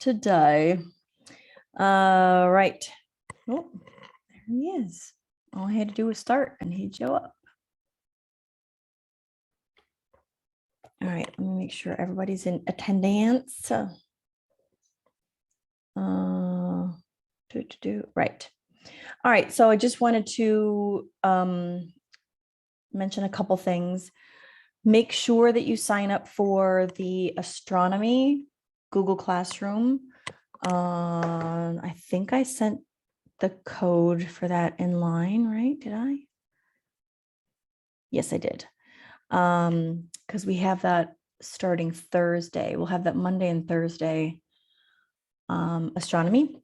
today. Right. Oh, there he is. All I had to do was start and he'd show up. All right, let me make sure everybody's in attendance. Right. All right, so I just wanted to mention a couple things. Make sure that you sign up for the Astronomy Google Classroom. I think I sent the code for that in line, right? Did I? Yes, I did. Because we have that starting Thursday. We'll have that Monday and Thursday astronomy.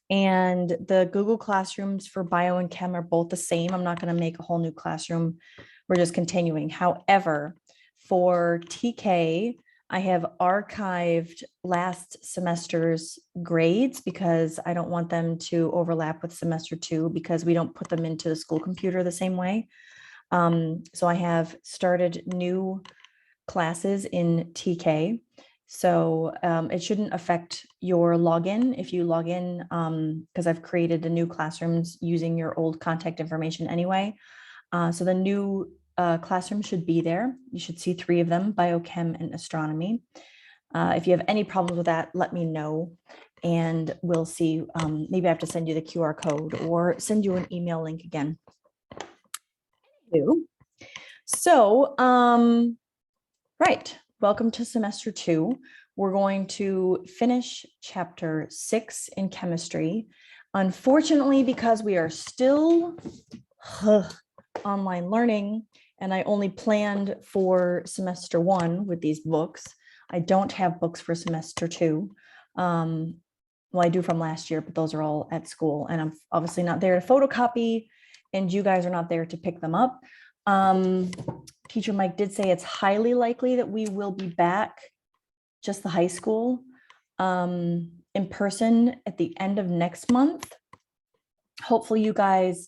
And the Google Classrooms for bio and chem are both the same. I'm not going to make a whole new classroom. We're just continuing. However, for TK, I have archived last semester's grades because I don't want them to overlap with semester 2 because we don't put them into the school computer the same way. So I have started new classes in TK. So it shouldn't affect your login if you log in because I've created the new classrooms using your old contact information anyway. So the new classroom should be there. You should see 3 of them, biochem and astronomy. If you have any problems with that, let me know and we'll see. Maybe I have to send you the QR code or send you an email link again. So, right. Welcome to semester 2. We're going to finish chapter 6 in chemistry. Unfortunately, because we are still online learning and I only planned for semester 1 with these books. I don't have books for semester 2. Well, I do from last year, but those are all at school and I'm obviously not there to photocopy and you guys are not there to pick them up. Teacher Mike did say it's highly likely that we will be back, just the high school, in person at the end of next month. Hopefully you guys,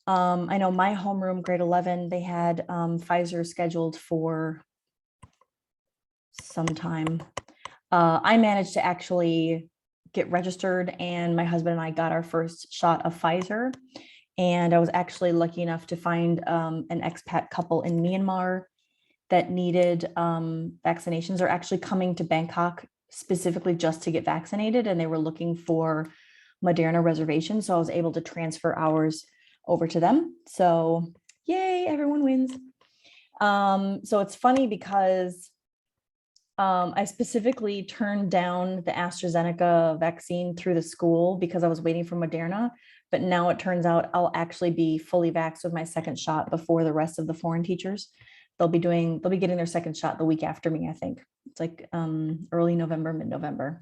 I know my homeroom grade 11, they had Pfizer scheduled for some time. I managed to actually get registered and my husband and I got our first shot of Pfizer. And I was actually lucky enough to find an expat couple in Myanmar that needed vaccinations. They're actually coming to Bangkok specifically just to get vaccinated, and they were looking for Moderna reservations. So I was able to transfer ours over to them. So yay, everyone wins. So it's funny because I specifically turned down the AstraZeneca vaccine through the school because I was waiting for Moderna. But now it turns out I'll actually be fully vaxxed with my second shot before the rest of the foreign teachers. They'll be getting their second shot the week after me, I think. It's like early November, mid-November.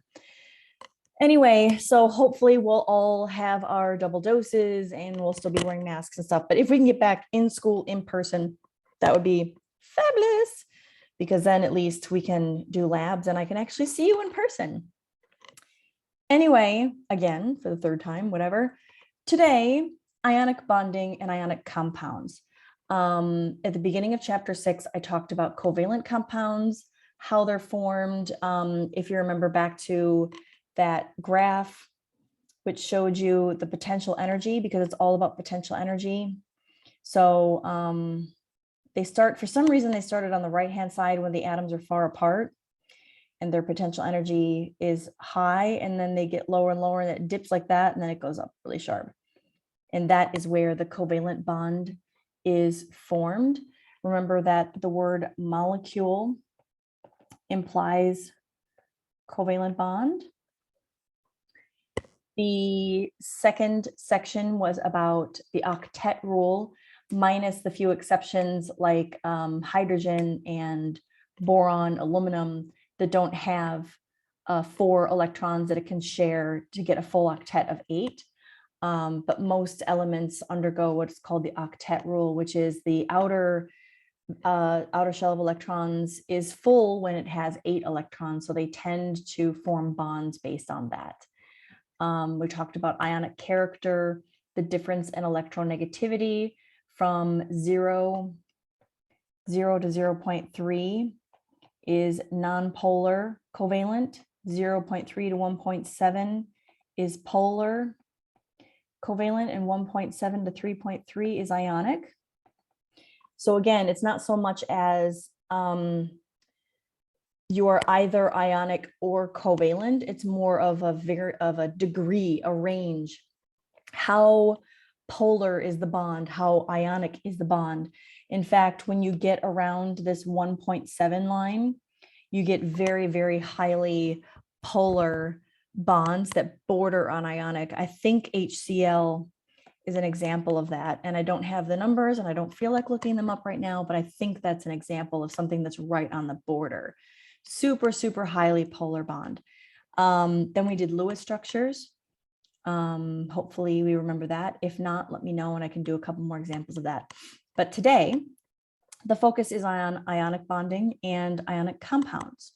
Anyway, so hopefully we'll all have our double doses and we'll still be wearing masks and stuff. But if we can get back in school in person, that would be fabulous because then at least we can do labs and I can actually see you in person. Anyway, again, for the 3rd time, whatever. Today, ionic bonding and ionic compounds. At the beginning of chapter 6, I talked about covalent compounds, how they're formed. If you remember back to that graph, which showed you the potential energy, because it's all about potential energy. So for some reason, they started on the right-hand side when the atoms are far apart and their potential energy is high, and then they get lower and lower and it dips like that, and then it goes up really sharp. And that is where the covalent bond is formed. Remember that the word molecule implies covalent bond. The second section was about the Octet Rule, minus the few exceptions like hydrogen and boron, aluminum, that don't have 4 electrons that it can share to get a full octet of 8. But most elements undergo what's called the Octet Rule, which is the outer shell of electrons is full when it has 8 electrons. So they tend to form bonds based on that. We talked about ionic character, the difference in electronegativity from 0 to 0.3 is nonpolar covalent, 0.3 to 1.7 is polar covalent, and 1.7 to 3.3 is ionic. So again, it's not so much as you are either ionic or covalent. It's more of a degree, a range. How polar is the bond? How ionic is the bond? In fact, when you get around this 1.7 line, you get very, very highly polar bonds that border on ionic. I think HCl is an example of that. And I don't have the numbers and I don't feel like looking them up right now, but I think that's an example of something that's right on the border. Super, super highly polar bond. Then we did Lewis structures. Hopefully we remember that. If not, let me know and I can do a couple more examples of that. But today, the focus is on ionic bonding and ionic compounds.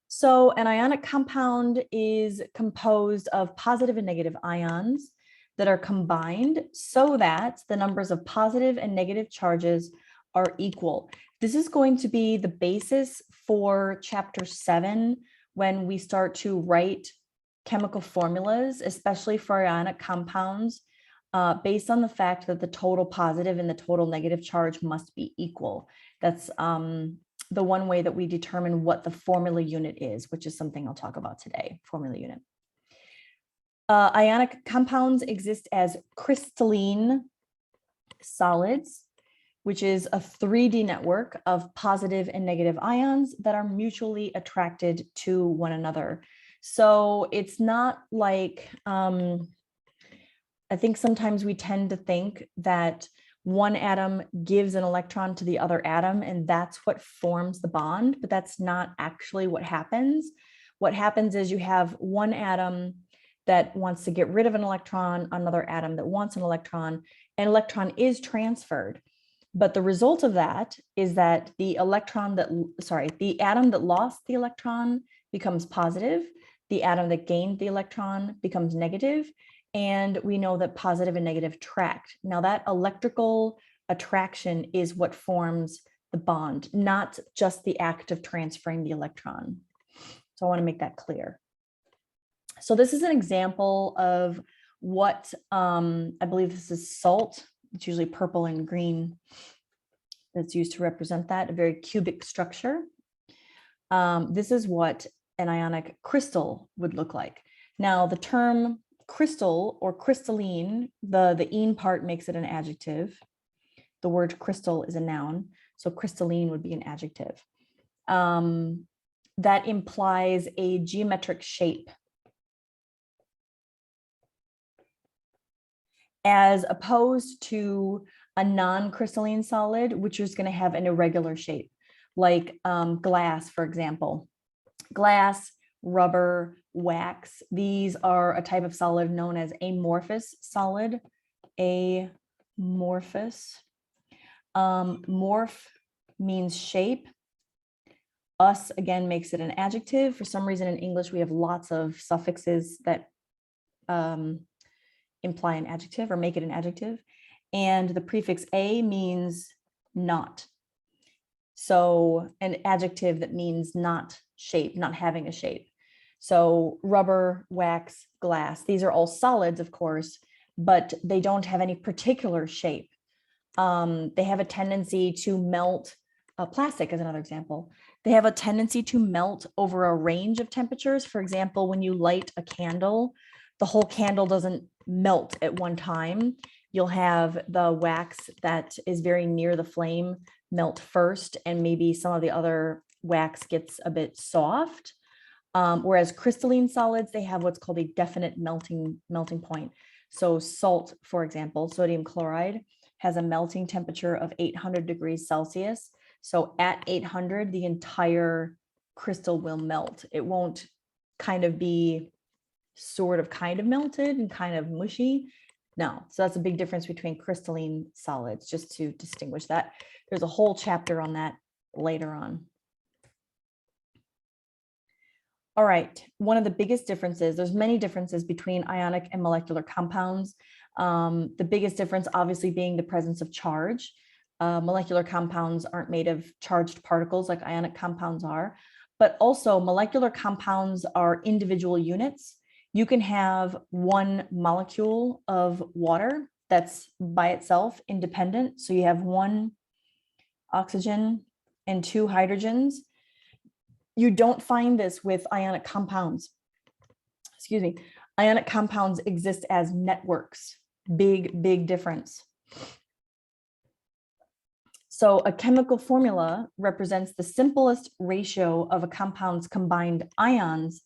So an ionic compound is composed of positive and negative ions that are combined so that the numbers of positive and negative charges are equal. This is going to be the basis for chapter 7 when we start to write chemical formulas, especially for ionic compounds, based on the fact that the total positive and the total negative charge must be equal. That's the one way that we determine what the formula unit is, which is something I'll talk about today, formula unit. Ionic compounds exist as crystalline solids, which is a 3D network of positive and negative ions that are mutually attracted to one another. So it's not like, I think sometimes we tend to think that one atom gives an electron to the other atom and that's what forms the bond, but that's not actually what happens. What happens is you have one atom that wants to get rid of an electron, another atom that wants an electron is transferred. But the result of that is that the atom that lost the electron becomes positive, the atom that gained the electron becomes negative, and we know that positive and negative attract. Now that electrical attraction is what forms the bond, not just the act of transferring the electron. So I want to make that clear. So this is an example of what I believe this is salt. It's usually purple and green that's used to represent that, a very cubic structure. This is what an ionic crystal would look like. Now, the term crystal or crystalline, the "ine" part makes it an adjective. The word crystal is a noun, so crystalline would be an adjective. That implies a geometric shape, as opposed to a non-crystalline solid, which is going to have an irregular shape, like glass, for example. Glass, rubber, wax, these are a type of solid known as amorphous solid. Amorphous. Morph means shape. Us, again, makes it an adjective. For some reason in English, we have lots of suffixes that imply an adjective or make it an adjective. And the prefix a means not. So an adjective that means not shape, not having a shape. So rubber, wax, glass, these are all solids, of course, but they don't have any particular shape. They have a tendency to melt. Plastic is another example. They have a tendency to melt over a range of temperatures. For example, when you light a candle, the whole candle doesn't melt at one time. You'll have the wax that is very near the flame melt first, and maybe some of the other wax gets a bit soft. Whereas crystalline solids, they have what's called a definite melting point. So salt, for example, sodium chloride, has a melting temperature of 800 degrees Celsius. So at 800, the entire crystal will melt. It won't kind of be kind of melted and kind of mushy. No, so that's a big difference between crystalline solids, just to distinguish that. There's a whole chapter on that later on. All right, one of the biggest differences, there's many differences between ionic and molecular compounds. The biggest difference obviously being the presence of charge. Molecular compounds aren't made of charged particles like ionic compounds are, but also molecular compounds are individual units. You can have one molecule of water that's by itself independent. So you have one oxygen and two hydrogens. You don't find this with ionic compounds. Excuse me. Ionic compounds exist as networks. Big difference. So a chemical formula represents the simplest ratio of a compound's combined ions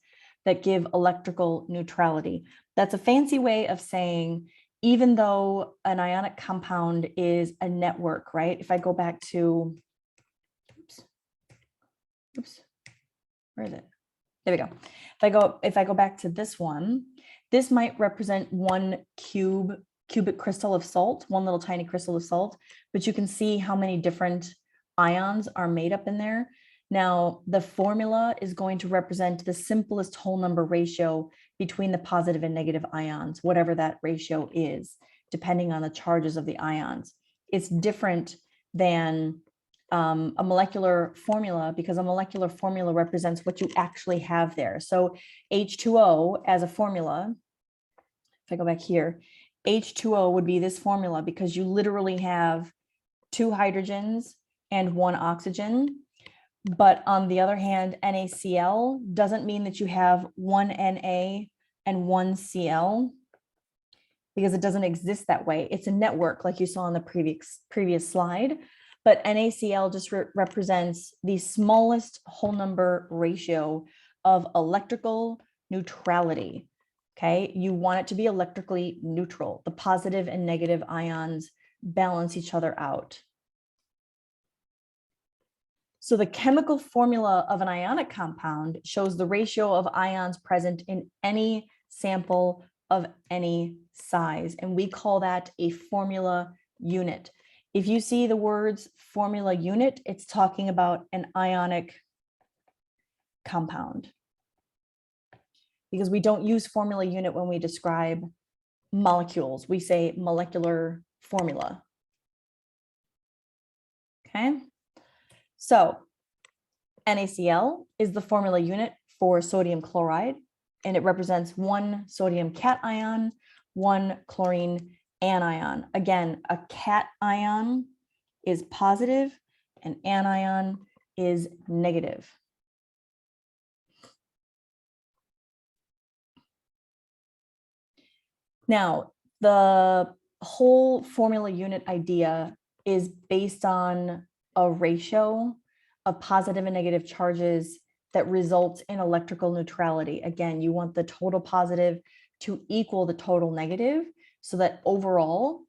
that give electrical neutrality. That's a fancy way of saying, even though an ionic compound is a network, right? If I go back to, oops, where is it? There we go. If I go back to this one, this might represent one cubic crystal of salt, one little tiny crystal of salt, but you can see how many different ions are made up in there. Now, the formula is going to represent the simplest whole number ratio between the positive and negative ions, whatever that ratio is, depending on the charges of the ions. It's different than a molecular formula, because a molecular formula represents what you actually have there. So H2O as a formula, if I go back here, H2O would be this formula because you literally have two hydrogens and one oxygen. But on the other hand, NaCl doesn't mean that you have one Na and one Cl, because it doesn't exist that way. It's a network like you saw on the previous slide. But NaCl just represents the smallest whole number ratio of electrical neutrality. Okay, you want it to be electrically neutral. The positive and negative ions balance each other out. So the chemical formula of an ionic compound shows the ratio of ions present in any sample of any size, and we call that a formula unit. If you see the words formula unit, it's talking about an ionic compound, because we don't use formula unit when we describe molecules. We say molecular formula. Okay, so NaCl is the formula unit for sodium chloride, and it represents one sodium cation, one chlorine anion. Again, a cation is positive and anion is negative. Now, the whole formula unit idea is based on a ratio of positive and negative charges that results in electrical neutrality. Again, you want the total positive to equal the total negative so that overall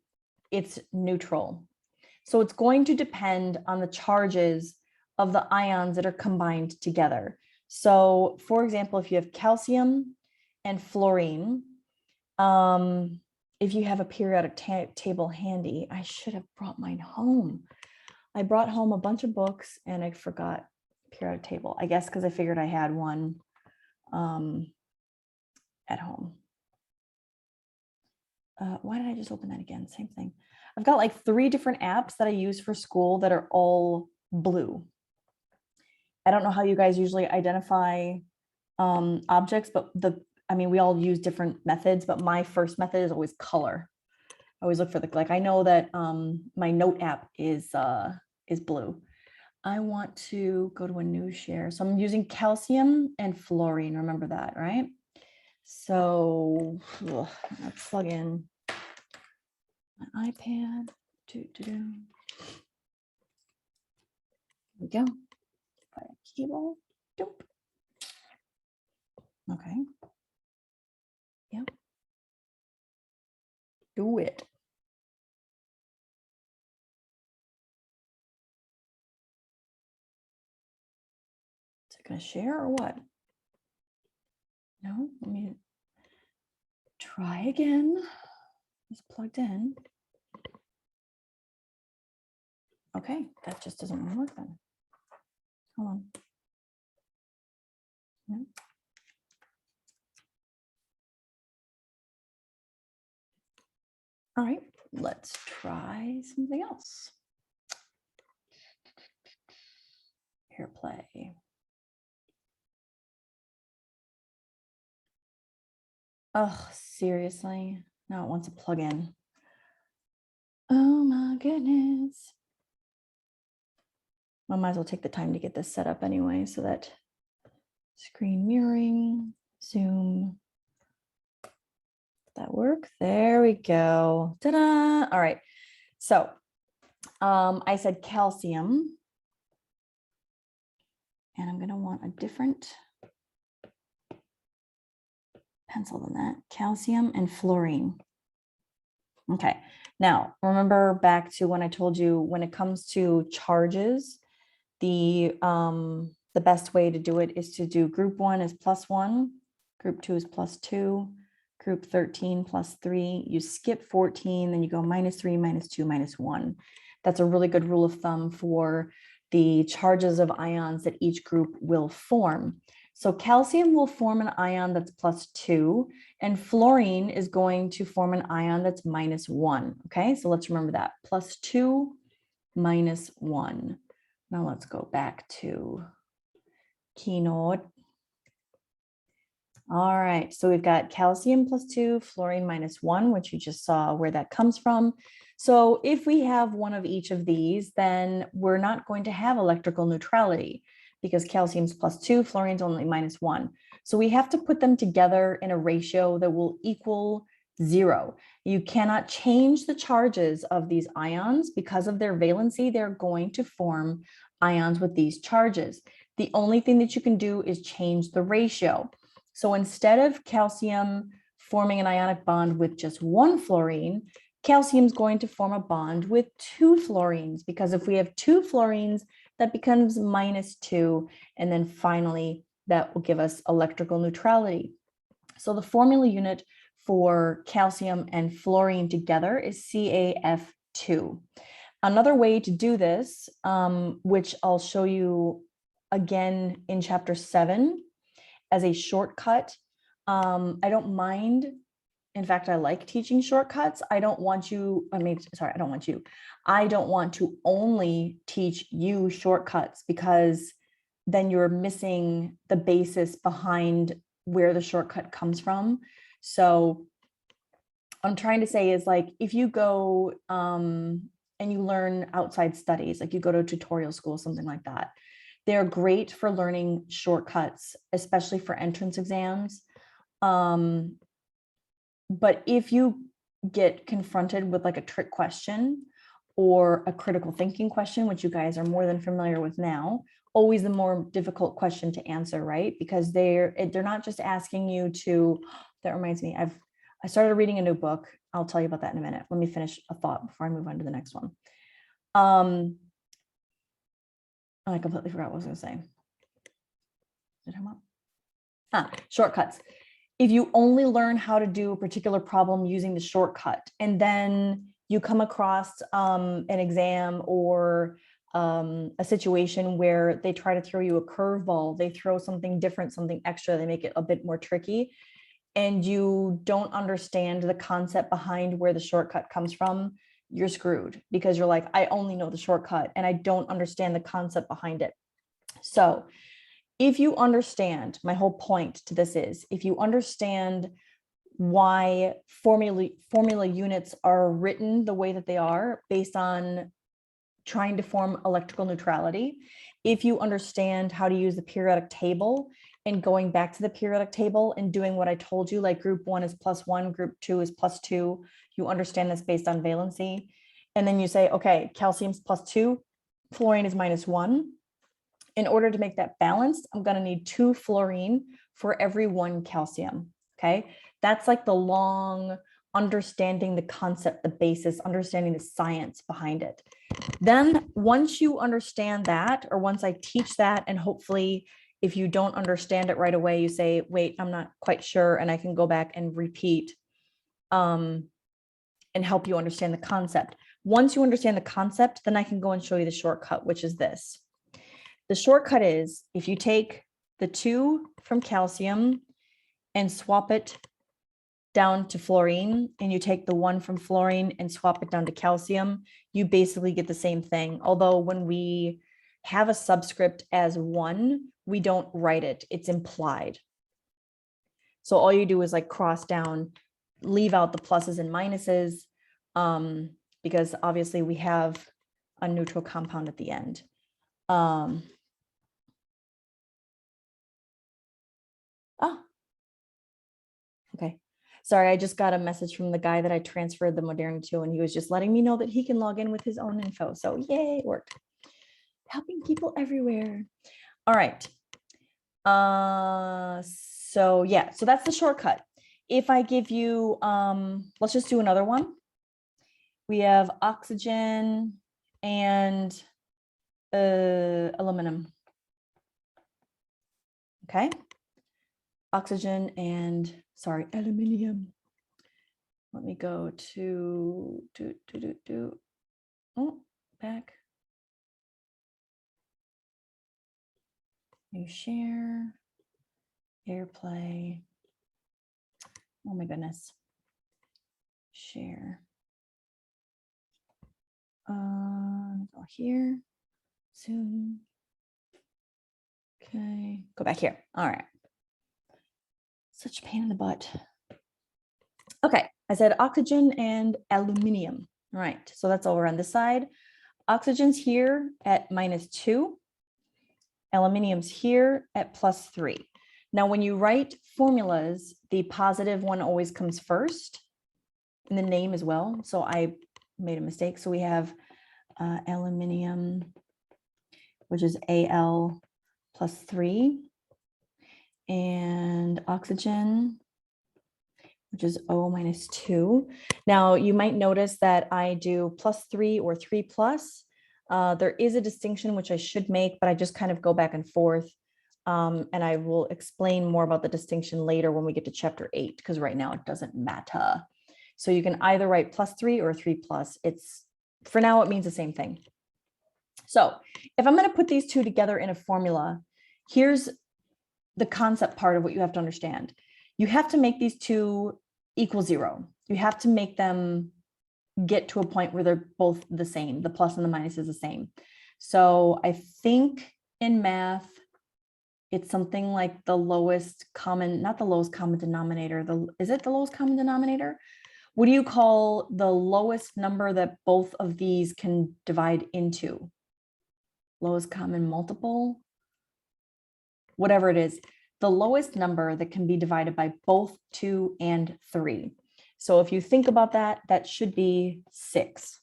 it's neutral. So it's going to depend on the charges of the ions that are combined together. So for example, if you have calcium and fluorine, if you have a periodic table handy, I should have brought mine home. I brought home a bunch of books and I forgot periodic table, I guess because I figured I had one at home. Why did I just open that again? Same thing. I've got like 3 different apps that I use for school that are all blue. I don't know how you guys usually identify objects, but we all use different methods, but my first method is always color. I always look for the, like, I know that my note app is blue. I want to go to a new share. So I'm using calcium and fluorine. Remember that, right? So I'll plug in my iPad. Here we go. By a cable. Dope. Okay. Yep. Do it. Is it going to share or what? No, let me try again. It's plugged in. Okay, that just doesn't want to work then. Hold on. No. All right, let's try something else. Here, play. Oh, seriously? Now it wants to plug in. Oh my goodness. I might as well take the time to get this set up anyway, so that screen mirroring, zoom. Did that work? There we go. Ta-da! All right. So I said calcium, and I'm going to want a different pencil than that. Calcium and fluorine. Okay. Now, remember back to when I told you when it comes to charges, the best way to do it is to do group 1 is +1, group 2 is +2, group 13 +3. You skip 14, then you go -3, -2, -1. That's a really good rule of thumb for the charges of ions that each group will form. So calcium will form an ion that's +2, and fluorine is going to form an ion that's -1. Okay, so let's remember that. +2, -1. Now let's go back to Keynote. All right, so we've got calcium +2, fluorine -1, which you just saw where that comes from. So if we have one of each of these, then we're not going to have electrical neutrality because calcium's +2, fluorine's only -1. So we have to put them together in a ratio that will equal 0. You cannot change the charges of these ions because of their valency. They're going to form ions with these charges. The only thing that you can do is change the ratio. So instead of calcium forming an ionic bond with just one fluorine, calcium is going to form a bond with 2 fluorines, because if we have 2 fluorines, that becomes -2. And then finally, that will give us electrical neutrality. So the formula unit for calcium and fluorine together is CaF2. Another way to do this, which I'll show you again in chapter 7 as a shortcut. I don't mind. In fact, I like teaching shortcuts. I don't want to only teach you shortcuts, because then you're missing the basis behind where the shortcut comes from. So what I'm trying to say is, like, if you go and you learn outside studies, like you go to tutorial school, something like that, they're great for learning shortcuts, especially for entrance exams. But if you get confronted with like a trick question or a critical thinking question, which you guys are more than familiar with now, always the more difficult question to answer, right? Because they're not just asking you to, that reminds me, I started reading a new book. I'll tell you about that in a minute. Let me finish a thought before I move on to the next one. I completely forgot what I was going to say. Did I come up? Shortcuts. If you only learn how to do a particular problem using the shortcut, and then you come across an exam or a situation where they try to throw you a curveball, they throw something different, something extra, they make it a bit more tricky, and you don't understand the concept behind where the shortcut comes from, you're screwed, because you're like, I only know the shortcut and I don't understand the concept behind it. So if you understand, my whole point to this is, if you understand why formula units are written the way that they are based on trying to form electrical neutrality, if you understand how to use the periodic table and going back to the periodic table and doing what I told you, like group 1 is +1, group 2 is +2, you understand this based on valency. And then you say, okay, calcium's +2, fluorine is -1. In order to make that balanced, I'm going to need 2 fluorine for every 1 calcium. Okay, that's like the long understanding the concept, the basis, understanding the science behind it. Then once you understand that, or once I teach that, and hopefully if you don't understand it right away, you say, wait, I'm not quite sure, and I can go back and repeat and help you understand the concept. Once you understand the concept, then I can go and show you the shortcut, which is this. The shortcut is, if you take the 2 from calcium and swap it down to fluorine, and you take the 1 from fluorine and swap it down to calcium, you basically get the same thing. Although when we have a subscript as 1, we don't write it, it's implied. So all you do is like cross down, leave out the pluses and minuses, because obviously we have a neutral compound at the end. Okay. Sorry, I just got a message from the guy that I transferred the Moderna to, and he was just letting me know that he can log in with his own info. So yay, it worked. Helping people everywhere. All right. So yeah, so that's the shortcut. If I give you, let's just do another one. We have oxygen and aluminum. Okay. Oxygen and, sorry, aluminum. Let me go to oh, back. New share, AirPlay. Oh my goodness. Share. Go here. Zoom. Okay, go back here. All right. Such a pain in the butt. Okay, I said oxygen and aluminum. All right, so that's over on this side. Oxygen's here at -2. Aluminium's here at +3. Now, when you write formulas, the positive one always comes first in the name as well. So I made a mistake. So we have aluminium, which is Al +3, and oxygen, which is O -2. Now, you might notice that I do +3 or 3+. There is a distinction which I should make, but I just kind of go back and forth. And I will explain more about the distinction later when we get to chapter 8, because right now it doesn't matter. So you can either write +3 or 3+. It's, for now, it means the same thing. So if I'm going to put these two together in a formula, here's the concept part of what you have to understand. You have to make these two equal 0. You have to make them get to a point where they're both the same. The plus and the minus is the same. So I think in math, it's something like the lowest common, not the lowest common denominator. Is it the lowest common denominator? What do you call the lowest number that both of these can divide into? Lowest common multiple? Whatever it is, the lowest number that can be divided by both 2 and 3. So if you think about that, that should be 6,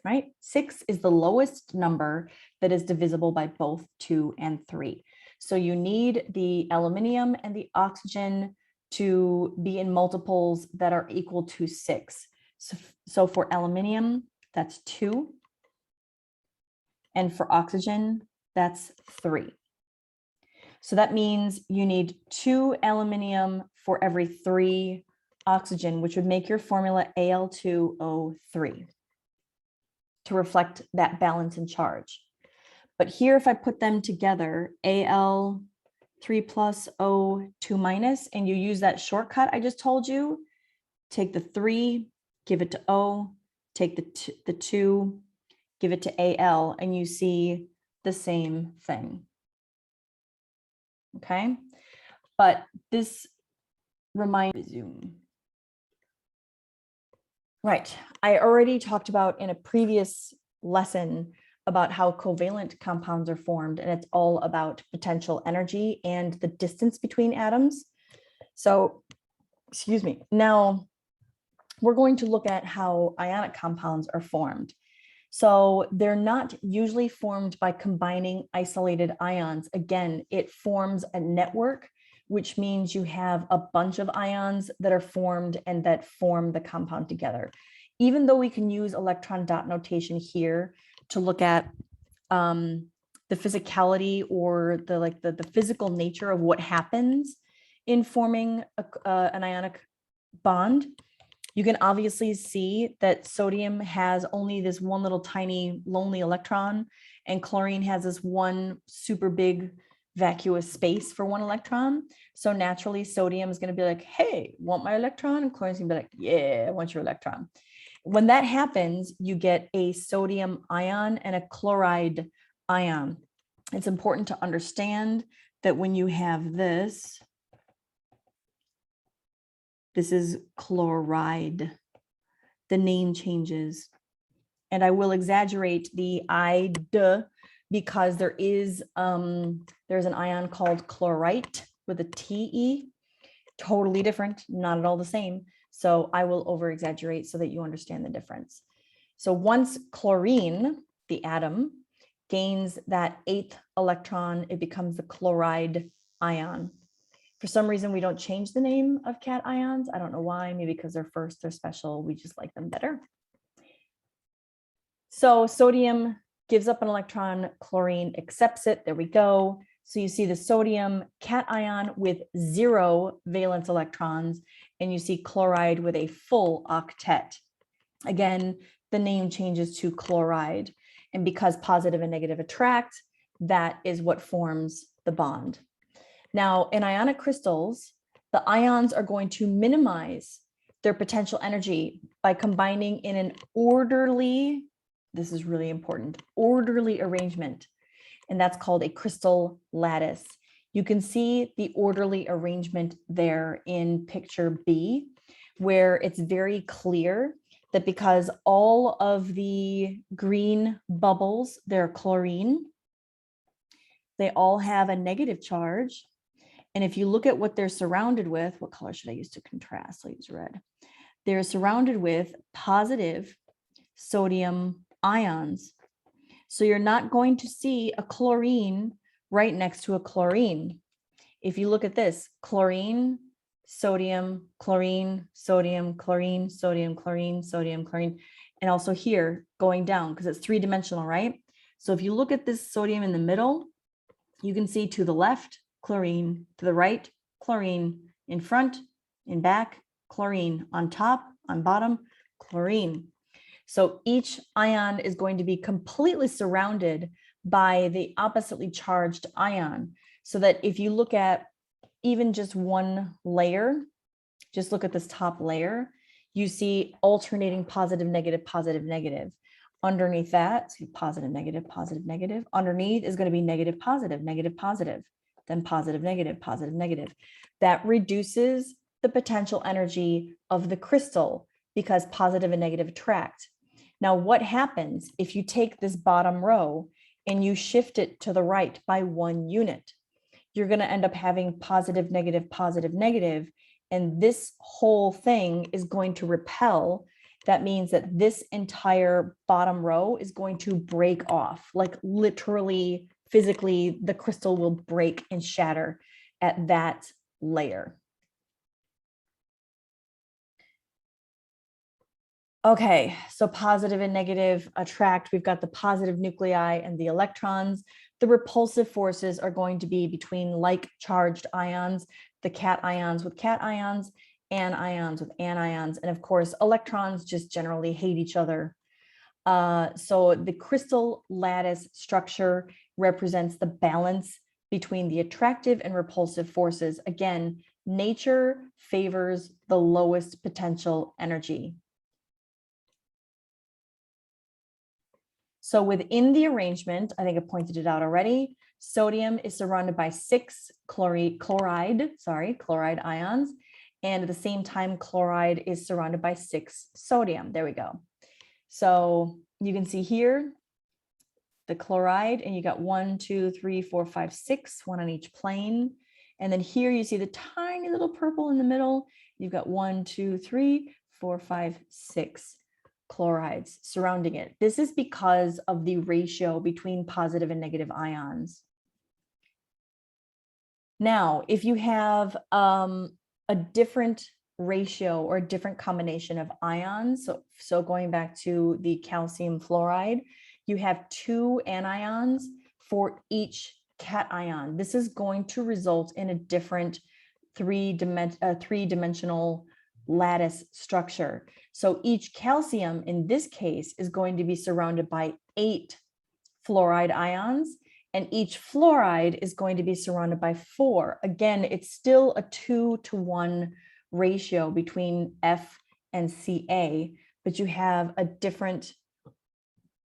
right? 6 is the lowest number that is divisible by both 2 and 3. So you need the aluminium and the oxygen to be in multiples that are equal to 6. So for aluminium, that's 2. And for oxygen, that's 3. So that means you need 2 aluminium for every 3 oxygen, which would make your formula Al2O3 to reflect that balance in charge. But here, if I put them together, Al3 plus O2 minus, and you use that shortcut I just told you, take the 3, give it to O, take the 2, give it to Al, and you see the same thing. Okay, but this reminds Zoom. Right, I already talked about in a previous lesson about how covalent compounds are formed, and it's all about potential energy and the distance between atoms. So, excuse me, now we're going to look at how ionic compounds are formed. So they're not usually formed by combining isolated ions. Again, it forms a network, which means you have a bunch of ions that are formed and that form the compound together. Even though we can use electron dot notation here to look at the physicality or the physical nature of what happens in forming an ionic bond, you can obviously see that sodium has only this one little tiny lonely electron, and chlorine has this one super big vacuous space for one electron. So naturally, sodium is going to be like, hey, want my electron? And chlorine's going to be like, yeah, I want your electron. When that happens, you get a sodium ion and a chloride ion. It's important to understand that when you have this, This is chloride. The name changes. And I will exaggerate the I-D because there's an ion called chlorite with a T-E, totally different, not at all the same. So I will over exaggerate so that you understand the difference. So once chlorine, the atom, gains that 8th electron, it becomes the chloride ion. For some reason, we don't change the name of cations. I don't know why, maybe because they're first, they're special. We just like them better. So sodium gives up an electron, chlorine accepts it. There we go. So you see the sodium cation with 0 valence electrons, and you see chloride with a full octet. Again, the name changes to chloride. And because positive and negative attract, that is what forms the bond. Now, in ionic crystals, the ions are going to minimize their potential energy by combining in an orderly, this is really important, orderly arrangement. And that's called a crystal lattice. You can see the orderly arrangement there in picture B, where it's very clear that because all of the green bubbles, they're chlorine, they all have a negative charge. And if you look at what they're surrounded with, what color should I use to contrast? I'll use red. They're surrounded with positive sodium ions. So you're not going to see a chlorine right next to a chlorine. If you look at this, chlorine, sodium, chlorine, sodium, chlorine, sodium, chlorine, sodium, chlorine, and also here going down because it's 3-dimensional, right? So if you look at this sodium in the middle, you can see to the left, chlorine, to the right, chlorine, in front, in back, chlorine, on top, on bottom, chlorine. So each ion is going to be completely surrounded by the oppositely charged ion. So that if you look at even just one layer, just look at this top layer, you see alternating positive, negative, positive, negative. Underneath that, positive, negative, positive, negative. Underneath is going to be negative, positive, negative, positive, then positive, negative, positive, negative. That reduces the potential energy of the crystal because positive and negative attract. Now, what happens if you take this bottom row and you shift it to the right by 1 unit? You're going to end up having positive, negative, positive, negative, and this whole thing is going to repel. That means that this entire bottom row is going to break off, like literally, physically, the crystal will break and shatter at that layer. Okay, so positive and negative attract. We've got the positive nuclei and the electrons. The repulsive forces are going to be between like charged ions, the cations with cations, anions with anions, and of course, electrons just generally hate each other. So the crystal lattice structure represents the balance between the attractive and repulsive forces. Again, nature favors the lowest potential energy. So within the arrangement, I think I pointed it out already, sodium is surrounded by 6 chloride ions. And at the same time, chloride is surrounded by 6 sodium. There we go. So you can see here, the chloride, and you got 1, 2, 3, 4, 5, 6, one on each plane. And then here you see the tiny little purple in the middle. You've got 1, 2, 3, 4, 5, 6. Chlorides surrounding it. This is because of the ratio between positive and negative ions. Now, if you have a different ratio or a different combination of ions, so going back to the calcium fluoride, you have 2 anions for each cation. This is going to result in a different three-dimensional lattice structure. So each calcium in this case is going to be surrounded by 8 fluoride ions, and each fluoride is going to be surrounded by 4. Again, it's still a 2-to-1 ratio between F and Ca, but you have a different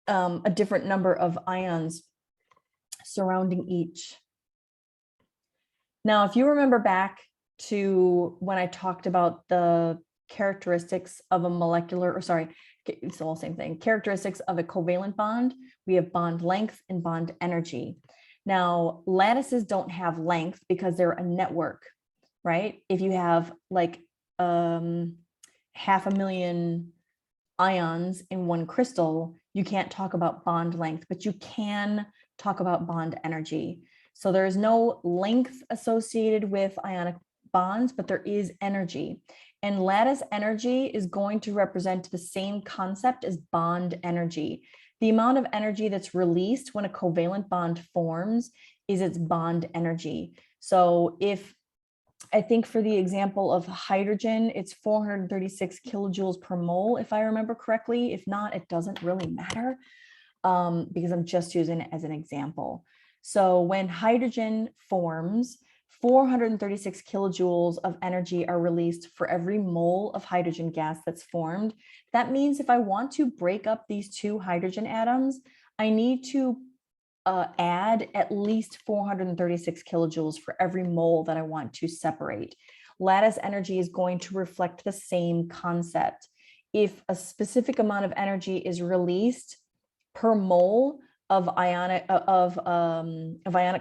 number of ions surrounding each. Now, if you remember back to when I talked about the characteristics of a molecular, or sorry, it's all the same thing, characteristics of a covalent bond. We have bond length and bond energy. Now, lattices don't have length because they're a network, right? If you have like 500,000 ions in one crystal, you can't talk about bond length, but you can talk about bond energy. So there is no length associated with ionic bonds, but there is energy. And lattice energy is going to represent the same concept as bond energy. The amount of energy that's released when a covalent bond forms is its bond energy. So if I think for the example of hydrogen, it's 436 kilojoules per mole, if I remember correctly. If not, it doesn't really matter because I'm just using it as an example. So when hydrogen forms, 436 kilojoules of energy are released for every mole of hydrogen gas that's formed. That means if I want to break up these two hydrogen atoms, I need to add at least 436 kilojoules for every mole that I want to separate. Lattice energy is going to reflect the same concept. If a specific amount of energy is released per mole of ionic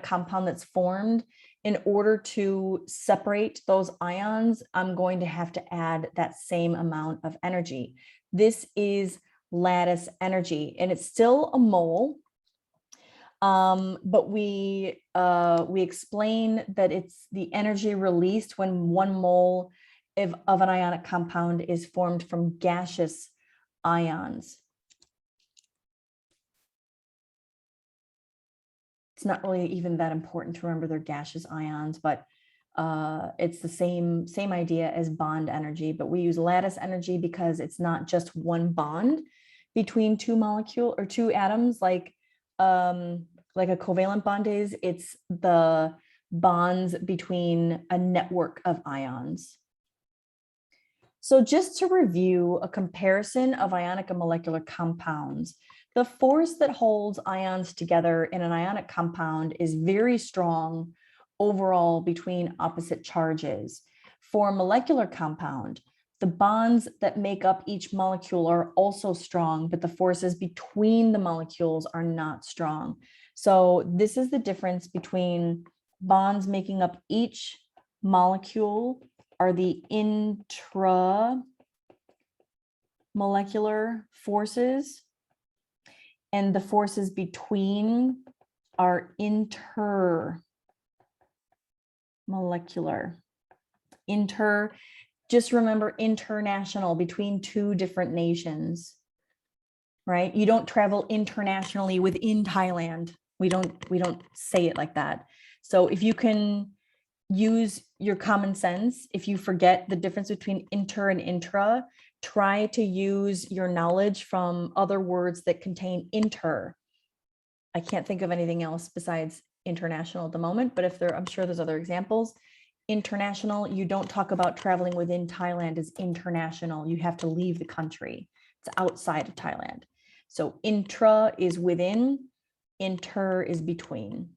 compound that's formed, in order to separate those ions, I'm going to have to add that same amount of energy. This is lattice energy, and it's still a mole. But we explain that it's the energy released when 1 mole of an ionic compound is formed from gaseous ions. It's not really even that important to remember they're gaseous ions, but it's the same idea as bond energy. But we use lattice energy because it's not just one bond between two atoms like a covalent bond is. It's the bonds between a network of ions. So just to review a comparison of ionic and molecular compounds, the force that holds ions together in an ionic compound is very strong overall between opposite charges. For a molecular compound, the bonds that make up each molecule are also strong, but the forces between the molecules are not strong. So this is the difference between bonds making up each molecule are the intramolecular forces, and the forces between are intermolecular. Just remember international, between two different nations, right? You don't travel internationally within Thailand. We don't say it like that. So if you can use your common sense, if you forget the difference between inter and intra, try to use your knowledge from other words that contain inter. I can't think of anything else besides international at the moment, but I'm sure there's other examples. International, you don't talk about traveling within Thailand as international. You have to leave the country. It's outside of Thailand. So intra is within, inter is between.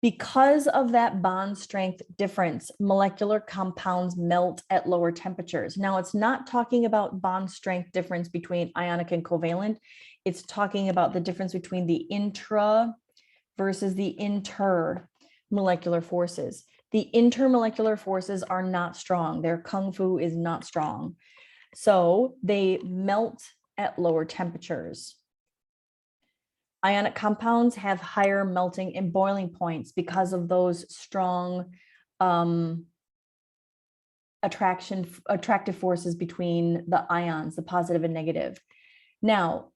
Because of that bond strength difference, molecular compounds melt at lower temperatures. Now, it's not talking about bond strength difference between ionic and covalent. It's talking about the difference between the intra versus the intermolecular forces. The intermolecular forces are not strong. Their kung fu is not strong. So they melt at lower temperatures. Ionic compounds have higher melting and boiling points because of those strong attractive forces between the ions, the positive and negative. Now,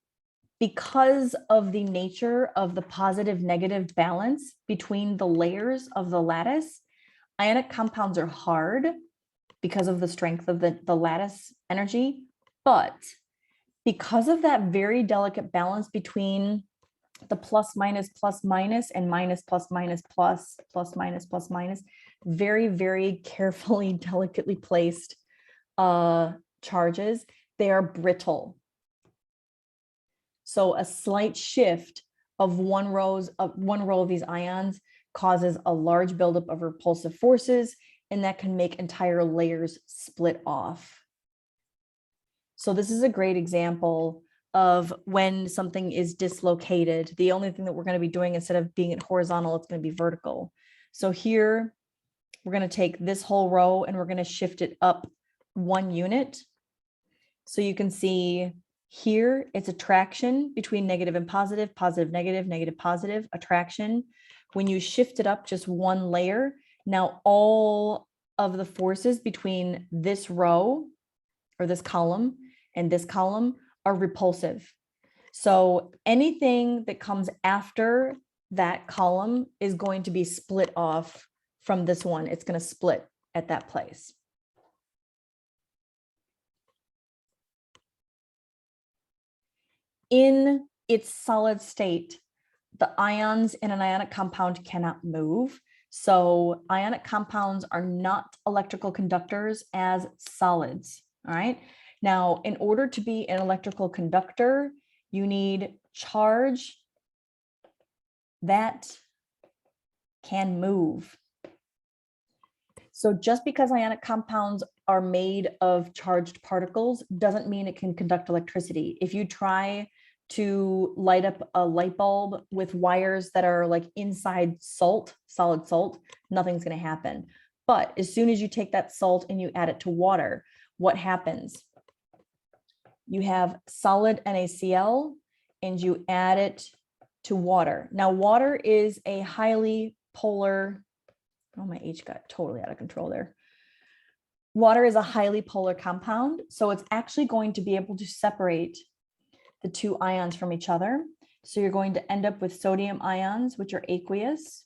because of the nature of the positive negative balance between the layers of the lattice, ionic compounds are hard because of the strength of the lattice energy. But because of that very delicate balance between the plus minus and minus plus minus plus minus plus minus, very, very carefully, delicately placed charges, they are brittle. So a slight shift of one row of these ions causes a large buildup of repulsive forces, and that can make entire layers split off. So this is a great example of when something is dislocated. The only thing that we're going to be doing, instead of being it horizontal, it's going to be vertical. So here, we're going to take this whole row and we're going to shift it up 1 unit. So you can see here, it's attraction between negative and positive, positive, negative, negative, positive, attraction. When you shift it up just 1 layer, now all of the forces between this row or this column and this column are repulsive. So anything that comes after that column is going to be split off from this one. It's going to split at that place. In its solid state, the ions in an ionic compound cannot move. So ionic compounds are not electrical conductors as solids. All right. Now, in order to be an electrical conductor, you need charge that can move. So just because ionic compounds are made of charged particles doesn't mean it can conduct electricity. If you try to light up a light bulb with wires that are like inside salt, solid salt, nothing's going to happen. But as soon as you take that salt and you add it to water, what happens? You have solid NaCl and you add it to water. Now, water is a highly polar, oh, my H got totally out of control there. Water is a highly polar compound, so it's actually going to be able to separate the 2 ions from each other. So you're going to end up with sodium ions, which are aqueous,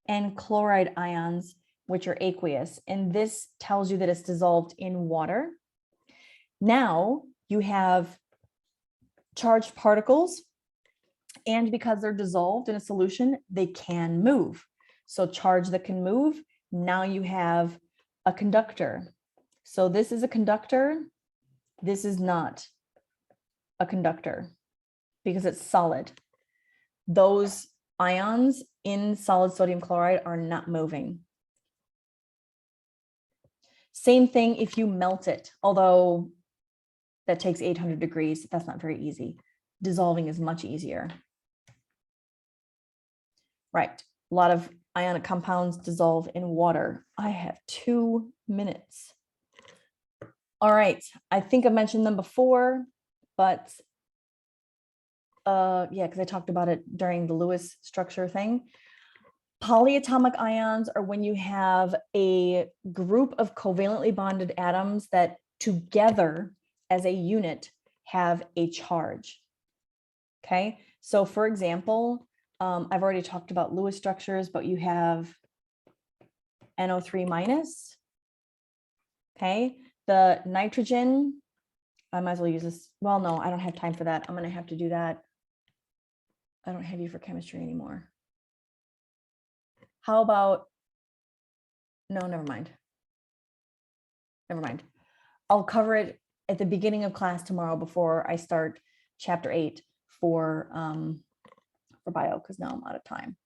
and chloride ions, which are aqueous. And this tells you that it's dissolved in water. Now you have charged particles, and because they're dissolved in a solution, they can move. So charge that can move, now you have a conductor. So this is a conductor. This is not a conductor because it's solid. Those ions in solid sodium chloride are not moving. Same thing if you melt it, although that takes 800 degrees. That's not very easy. Dissolving is much easier. Right, a lot of ionic compounds dissolve in water. I have 2 minutes. All right, I think I mentioned them before, but yeah, because I talked about it during the Lewis structure thing. Polyatomic ions are when you have a group of covalently bonded atoms that together as a unit have a charge. Okay, so for example, I've already talked about Lewis structures, but you have NO3 minus. Okay, the nitrogen, I might as well use this. Well, no, I don't have time for that. I'm going to have to do that. I don't have you for chemistry anymore. How about, no, never mind. Never mind. I'll cover it at the beginning of class tomorrow before I start chapter 8 for bio, because now I'm out of time.